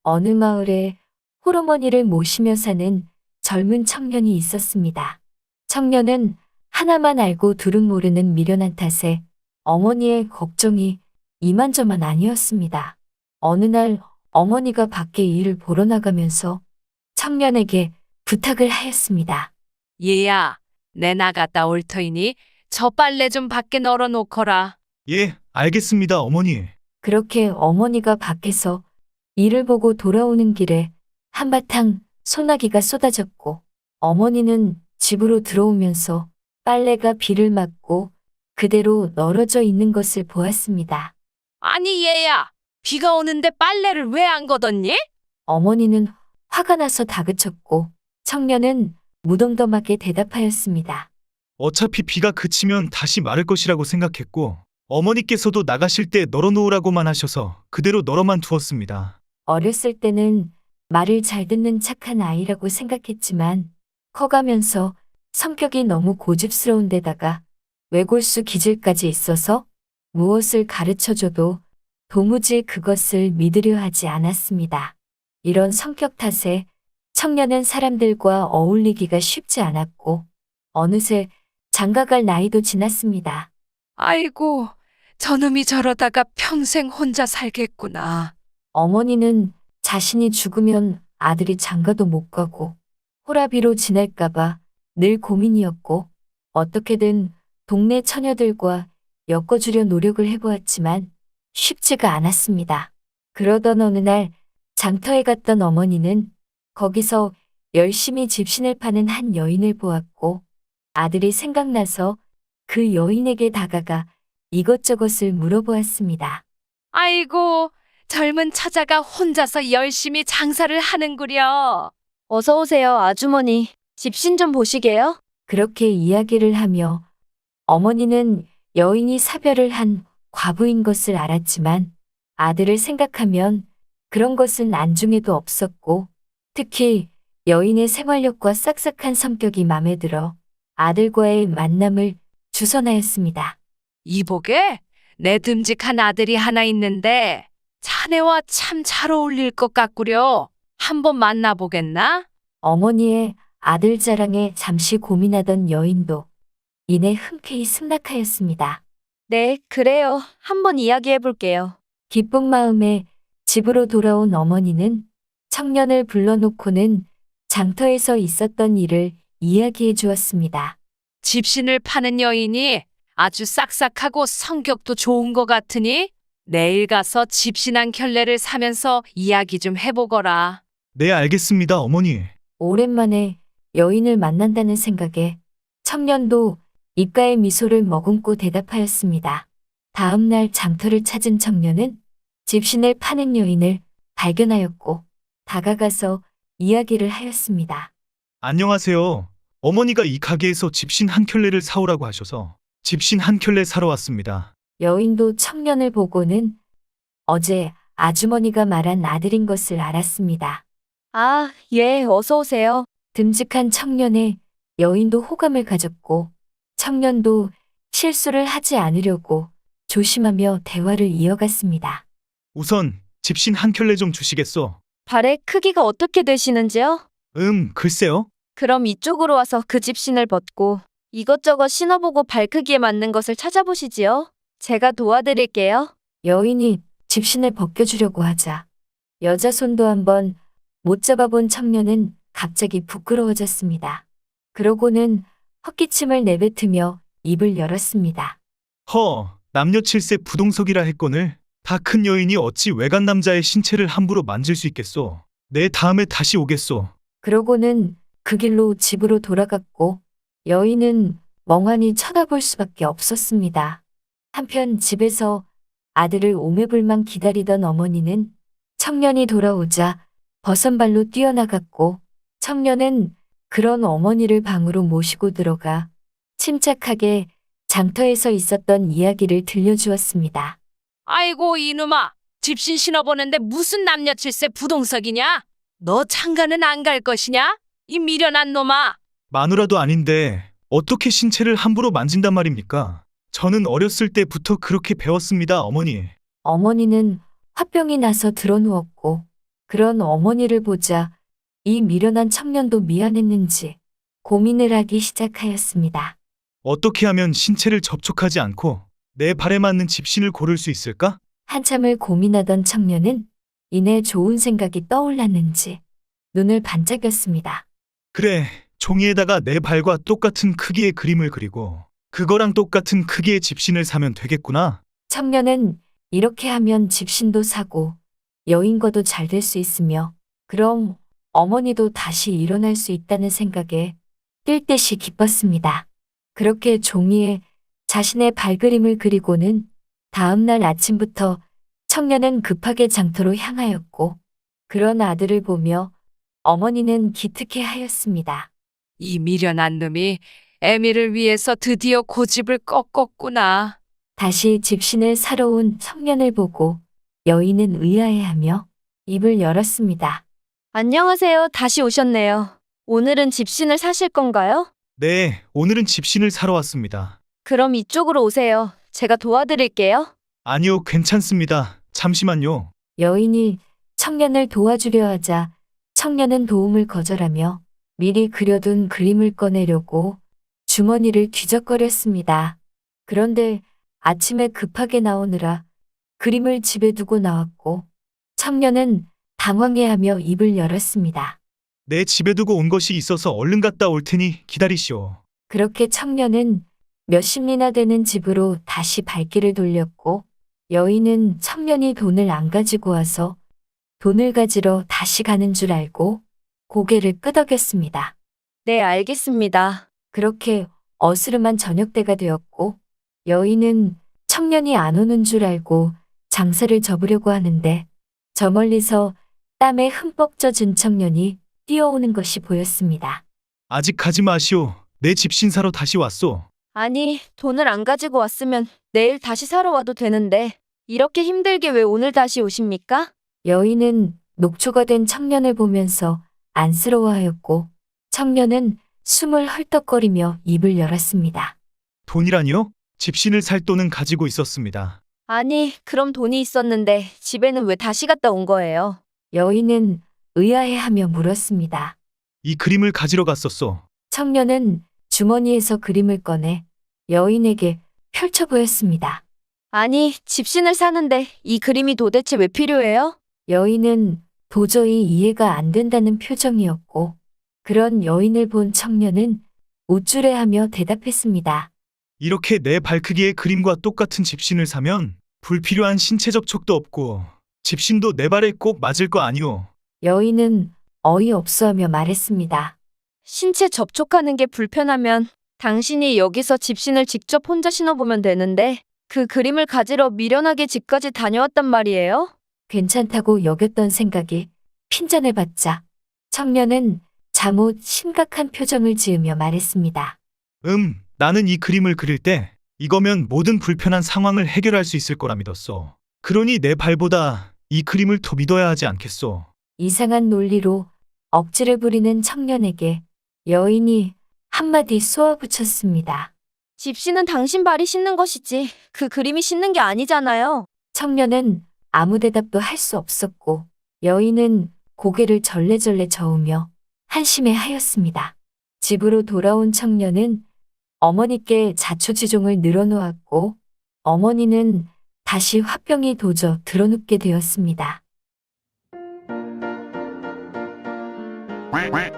어느 마을에 홀어머니를 모시며 사는 젊은 청년이 있었습니다. 청년은 하나만 알고 둘은 모르는 미련한 탓에 어머니의 걱정이 이만저만 아니었습니다. 어느 날 어머니가 밖에 일을 보러 나가면서 청년에게 부탁을 하였습니다. 얘야, 내 나갔다 올 터이니 저 빨래 좀 밖에 널어놓거라. 예, 알겠습니다, 어머니. 그렇게 어머니가 밖에서 일을 보고 돌아오는 길에 한바탕 소나기가 쏟아졌고 어머니는 집으로 들어오면서 빨래가 비를 맞고 그대로 널어져 있는 것을 보았습니다. 아니 얘야, 비가 오는데 빨래를 왜 안 걷었니? 어머니는 화가 나서 다그쳤고 청년은 무덤덤하게 대답하였습니다. 어차피 비가 그치면 다시 마를 것이라고 생각했고, 어머니께서도 나가실 때 널어놓으라고만 하셔서 그대로 널어만 두었습니다. 어렸을 때는 말을 잘 듣는 착한 아이라고 생각했지만 커가면서 성격이 너무 고집스러운 데다가 외골수 기질까지 있어서 무엇을 가르쳐줘도 도무지 그것을 믿으려 하지 않았습니다. 이런 성격 탓에 청년은 사람들과 어울리기가 쉽지 않았고 어느새 장가갈 나이도 지났습니다. 아이고, 저놈이 저러다가 평생 혼자 살겠구나. 어머니는 자신이 죽으면 아들이 장가도 못 가고 호라비로 지낼까봐 늘 고민이었고 어떻게든 동네 처녀들과 엮어주려 노력을 해보았지만 쉽지가 않았습니다. 그러던 어느 날 장터에 갔던 어머니는 거기서 열심히 집신을 파는 한 여인을 보았고 아들이 생각나서 그 여인에게 다가가 이것저것을 물어보았습니다. 아이고, 젊은 처자가 혼자서 열심히 장사를 하는구려. 어서 오세요, 아주머니. 집신 좀 보시게요. 그렇게 이야기를 하며 어머니는 여인이 사별을 한 과부인 것을 알았지만 아들을 생각하면 그런 것은 안중에도 없었고 특히 여인의 생활력과 싹싹한 성격이 마음에 들어 아들과의 만남을 주선하였습니다. 이보게, 내 듬직한 아들이 하나 있는데 자네와 참 잘 어울릴 것 같구려. 한번 만나보겠나? 어머니의 아들 자랑에 잠시 고민하던 여인도 이내 흔쾌히 승낙하였습니다. 네, 그래요. 한번 이야기해 볼게요. 기쁜 마음에 집으로 돌아온 어머니는 청년을 불러놓고는 장터에서 있었던 일을 이야기해 주었습니다. 집신을 파는 여인이 아주 싹싹하고 성격도 좋은 것 같으니 내일 가서 집신 한 켤레를 사면서 이야기 좀 해보거라. 네, 알겠습니다, 어머니. 오랜만에 여인을 만난다는 생각에 청년도 입가에 미소를 머금고 대답하였습니다. 다음 날 장터를 찾은 청년은 집신을 파는 여인을 발견하였고 다가가서 이야기를 하였습니다. 안녕하세요. 어머니가 이 가게에서 집신 한 켤레를 사오라고 하셔서 집신 한 켤레 사러 왔습니다. 여인도 청년을 보고는 어제 아주머니가 말한 아들인 것을 알았습니다. 아, 예, 어서 오세요. 듬직한 청년에 여인도 호감을 가졌고 청년도 실수를 하지 않으려고 조심하며 대화를 이어갔습니다. 우선 집신 한 켤레 좀 주시겠소? 발의 크기가 어떻게 되시는지요? 글쎄요. 그럼 이쪽으로 와서 그 집신을 벗고 이것저것 신어보고 발 크기에 맞는 것을 찾아보시지요. 제가 도와드릴게요. 여인이 집신을 벗겨주려고 하자 여자 손도 한번 못 잡아본 청년은 갑자기 부끄러워졌습니다. 그러고는 헛기침을 내뱉으며 입을 열었습니다. 남녀 칠세 부동석이라 했거늘 다 큰 여인이 어찌 외간 남자의 신체를 함부로 만질 수 있겠소? 내 다음에 다시 오겠소. 그러고는 그 길로 집으로 돌아갔고 여인은 멍하니 쳐다볼 수밖에 없었습니다. 한편 집에서 아들을 오매불망 기다리던 어머니는 청년이 돌아오자 버선발로 뛰어나갔고 청년은 그런 어머니를 방으로 모시고 들어가 침착하게 장터에서 있었던 이야기를 들려주었습니다. 아이고 이놈아, 집신 신어보는데 무슨 남녀 칠세 부동석이냐? 너 장가는 안 갈 것이냐? 이 미련한 놈아. 마누라도 아닌데 어떻게 신체를 함부로 만진단 말입니까? 저는 어렸을 때부터 그렇게 배웠습니다, 어머니. 어머니는 화병이 나서 드러누웠고 그런 어머니를 보자 이 미련한 청년도 미안했는지 고민을 하기 시작하였습니다. 어떻게 하면 신체를 접촉하지 않고 내 발에 맞는 집신을 고를 수 있을까? 한참을 고민하던 청년은 이내 좋은 생각이 떠올랐는지 눈을 반짝였습니다. 그래, 종이에다가 내 발과 똑같은 크기의 그림을 그리고 그거랑 똑같은 크기의 집신을 사면 되겠구나. 청년은 이렇게 하면 집신도 사고 여인과도 잘 될 수 있으며 그럼 어머니도 다시 일어날 수 있다는 생각에 뛸 듯이 기뻤습니다. 그렇게 종이에 자신의 발그림을 그리고는 다음 날 아침부터 청년은 급하게 장터로 향하였고 그런 아들을 보며 어머니는 기특해 하였습니다. 이 미련한 놈이 애미를 위해서 드디어 고집을 꺾었구나. 다시 집신을 사러 온 청년을 보고 여인은 의아해하며 입을 열었습니다. 안녕하세요. 다시 오셨네요. 오늘은 집신을 사실 건가요? 네, 오늘은 집신을 사러 왔습니다. 그럼 이쪽으로 오세요. 제가 도와드릴게요. 아니요, 괜찮습니다. 잠시만요. 여인이 청년을 도와주려 하자 청년은 도움을 거절하며 미리 그려둔 그림을 꺼내려고 주머니를 뒤적거렸습니다. 그런데 아침에 급하게 나오느라 그림을 집에 두고 나왔고 청년은 당황해하며 입을 열었습니다. 내 집에 두고 온 것이 있어서 얼른 갔다 올 테니 기다리시오. 그렇게 청년은 몇십리나 되는 집으로 다시 발길을 돌렸고 여인은 청년이 돈을 안 가지고 와서 돈을 가지러 다시 가는 줄 알고 고개를 끄덕였습니다. 네, 알겠습니다. 그렇게 어스름한 저녁때가 되었고 여인은 청년이 안 오는 줄 알고 장사를 접으려고 하는데 저 멀리서 땀에 흠뻑 젖은 청년이 뛰어오는 것이 보였습니다. 아직 가지 마시오. 내 집신 사러 다시 왔소. 아니, 돈을 안 가지고 왔으면 내일 다시 사러 와도 되는데 이렇게 힘들게 왜 오늘 다시 오십니까? 여인은 녹초가 된 청년을 보면서 안쓰러워하였고 청년은 숨을 헐떡거리며 입을 열었습니다. 돈이라니요? 집신을 살 돈은 가지고 있었습니다. 아니, 그럼 돈이 있었는데 집에는 왜 다시 갔다 온 거예요? 여인은 의아해하며 물었습니다. 이 그림을 가지러 갔었소. 청년은 주머니에서 그림을 꺼내 여인에게 펼쳐 보였습니다. 아니, 집신을 사는데 이 그림이 도대체 왜 필요해요? 여인은 도저히 이해가 안 된다는 표정이었고 그런 여인을 본 청년은 우쭐해하며 대답했습니다. 이렇게 내 발 크기의 그림과 똑같은 집신을 사면 불필요한 신체 접촉도 없고 집신도 내 발에 꼭 맞을 거 아니오. 여인은 어이없어하며 말했습니다. 신체 접촉하는 게 불편하면 당신이 여기서 집신을 직접 혼자 신어보면 되는데 그 그림을 가지러 미련하게 집까지 다녀왔단 말이에요? 괜찮다고 여겼던 생각이 핀잔을 받자 청년은 잠옷 심각한 표정을 지으며 말했습니다. 나는 이 그림을 그릴 때 이거면 모든 불편한 상황을 해결할 수 있을 거라 믿었소. 그러니 내 발보다 이 그림을 더 믿어야 하지 않겠소. 이상한 논리로 억지를 부리는 청년에게 여인이 한마디 쏘아붙였습니다. 집신은 당신 발이 신는 것이지 그 그림이 신는 게 아니잖아요. 청년은 아무 대답도 할 수 없었고 여인은 고개를 절레절레 저으며 한심해 하였습니다. 집으로 돌아온 청년은 어머니께 자초지종을 늘어놓았고 어머니는 다시 화병이 도져 드러눕게 되었습니다. quack quack